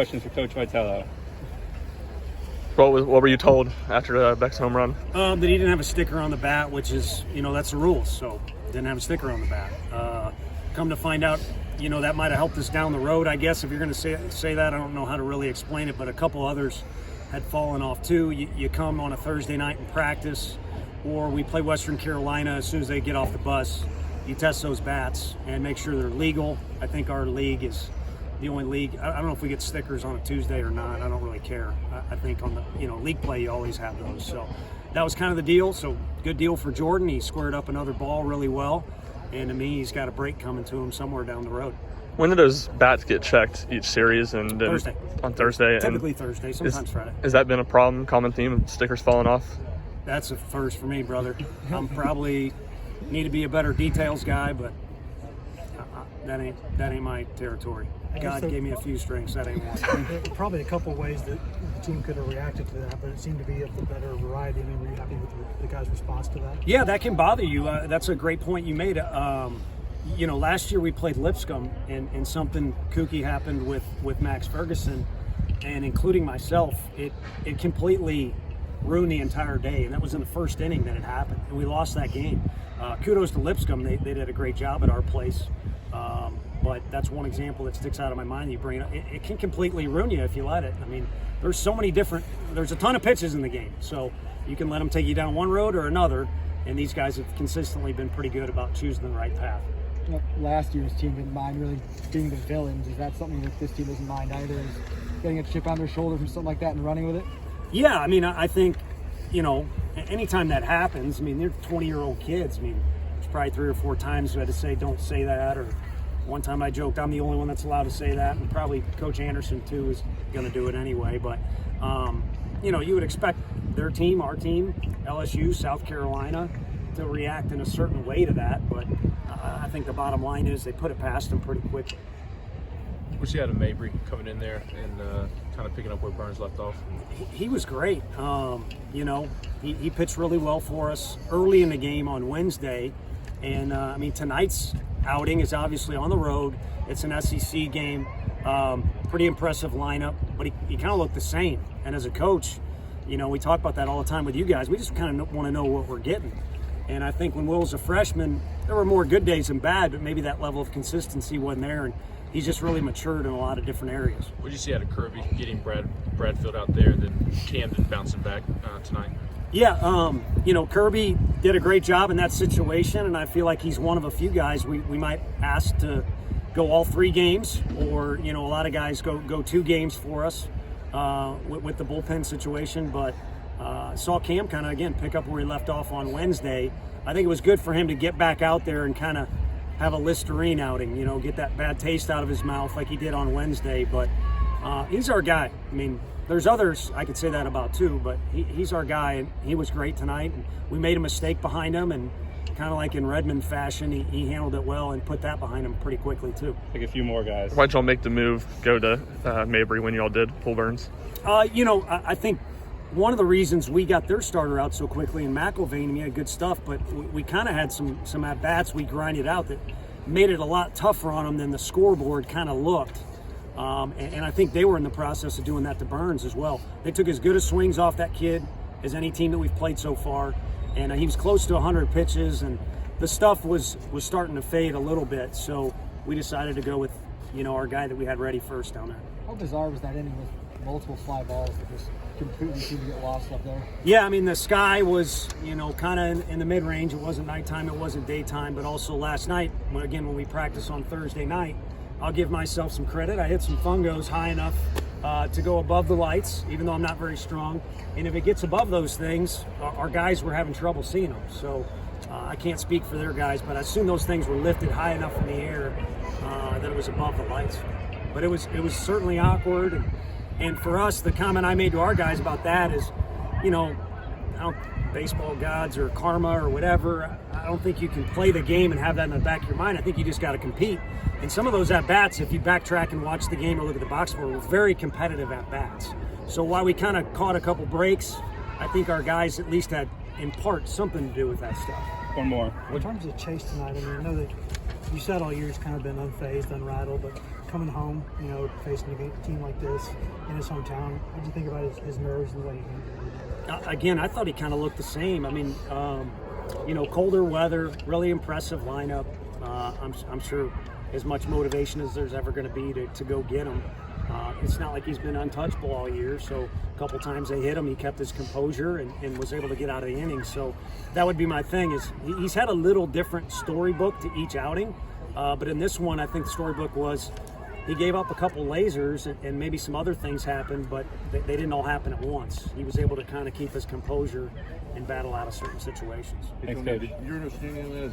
Questions for Coach Vitello. What were you told after Beck's home run? That he didn't have a sticker on the bat, which is, that's the rules. So didn't have a sticker on the bat. Come to find out, that might have helped us down the road, I guess. If you're going to say that, I don't know how to really explain it, but a couple others had fallen off too. You come on a Thursday night in practice, or we play Western Carolina. As soon as they get off the bus, you test those bats and make sure they're legal. I think our league is the only league. I don't know if we get stickers on a Tuesday or not. I don't really care. I think on the league play you always have those. So that was kind of the deal. So good deal for Jordan. He squared up another ball really well, and to me he's got a break coming to him somewhere down the road. When do those bats get checked each series? And Thursday. On Thursday. Typically Thursday, sometimes Friday. Has that been a problem? Common theme? Stickers falling off? That's a first for me, brother. I'm probably need to be a better details guy, but that ain't my territory. God gave me a few strings, that ain't one. There were probably a couple ways that the team could have reacted to that, but it seemed to be of the better variety. I mean, were you happy with the guys' response to that? Yeah, that can bother you. That's a great point you made. Last year we played Lipscomb, and something kooky happened with Max Ferguson, and including myself, it completely ruined the entire day, and that was in the first inning that it happened, and we lost that game. Kudos to Lipscomb. They did a great job at our place. But that's one example that sticks out of my mind. You bring it up. It can completely ruin you if you let it. I mean, there's a ton of pitches in the game. So you can let them take you down one road or another. And these guys have consistently been pretty good about choosing the right path. Last year's team didn't mind really being the villains. Is that something that this team doesn't mind either? Is getting a chip on their shoulder from something like that and running with it? Yeah, I mean, I think, anytime that happens, I mean, they're 20-year-old kids. I mean, there's probably 3 or 4 times we had to say, don't say that, or one time I joked I'm the only one that's allowed to say that, and probably Coach Anderson too is going to do it anyway. But you would expect their team, our team, LSU, South Carolina, to react in a certain way to that. But I think the bottom line is they put it past them pretty quickly. What you had of Mabry coming in there and kind of picking up where Burns left off? He was great. He pitched really well for us early in the game on Wednesday. And, tonight's outing is obviously on the road. It's an SEC game. Pretty impressive lineup, but he kind of looked the same. And as a coach, we talk about that all the time with you guys. We just kind of want to know what we're getting. And I think when Will was a freshman, there were more good days than bad, but maybe that level of consistency wasn't there. And he's just really matured in a lot of different areas. What did you see out of Kirby getting Bradfield out there, and then Camden bouncing back tonight? Yeah, Kirby did a great job in that situation, and I feel like he's one of a few guys we might ask to go all 3 games, or, a lot of guys go 2 games for us with the bullpen situation. But saw Cam kind of, again, pick up where he left off on Wednesday. I think it was good for him to get back out there and kind of have a Listerine outing, get that bad taste out of his mouth like he did on Wednesday. But he's our guy. I mean, there's others I could say that about too, but he's our guy, and he was great tonight. And we made a mistake behind him, and kind of like in Redmond fashion, he handled it well and put that behind him pretty quickly too. Like a few more guys. Why'd y'all make the move, go to Mabry when y'all did pull Burns? I think one of the reasons we got their starter out so quickly in McIlvain, he had good stuff, but we kind of had some at-bats we grinded out that made it a lot tougher on them than the scoreboard kind of looked. And I think they were in the process of doing that to Burns as well. They took as good a swings off that kid as any team that we've played so far, and he was close to 100 pitches, and the stuff was starting to fade a little bit. So we decided to go with our guy that we had ready first down there. How bizarre was that inning with multiple fly balls that just completely seemed to get lost up there? Yeah, I mean, the sky was kind of in the mid-range. It wasn't nighttime, it wasn't daytime, but also last night when we practiced on Thursday night, I'll give myself some credit. I hit some fungos high enough to go above the lights, even though I'm not very strong. And if it gets above those things, our guys were having trouble seeing them. So I can't speak for their guys, but I assume those things were lifted high enough in the air that it was above the lights. But it was certainly awkward. And for us, the comment I made to our guys about that is, baseball gods or karma or whatever, I don't think you can play the game and have that in the back of your mind. I think you just got to compete. And some of those at-bats, if you backtrack and watch the game or look at the box score, were very competitive at-bats. So while we kind of caught a couple breaks, I think our guys at least had, in part, something to do with that stuff. One more. In terms of Chase tonight, I mean, I know that you said all year it's kind of been unfazed, unrattled, but coming home, you know, facing a team like this in his hometown. What do you think about his nerves and the way he handled it? Again, I thought he kind of looked the same. I mean, you know, colder weather, really impressive lineup. I'm sure as much motivation as there's ever going to be to go get him. It's not like he's been untouchable all year, so a couple times they hit him, he kept his composure and was able to get out of the inning. So that would be my thing, is he's had a little different storybook to each outing, but in this one I think the storybook was he gave up a couple lasers and maybe some other things happened, but they didn't all happen at once. He was able to kind of keep his composure and battle out of certain situations. Thanks, Coach. Your understanding of that is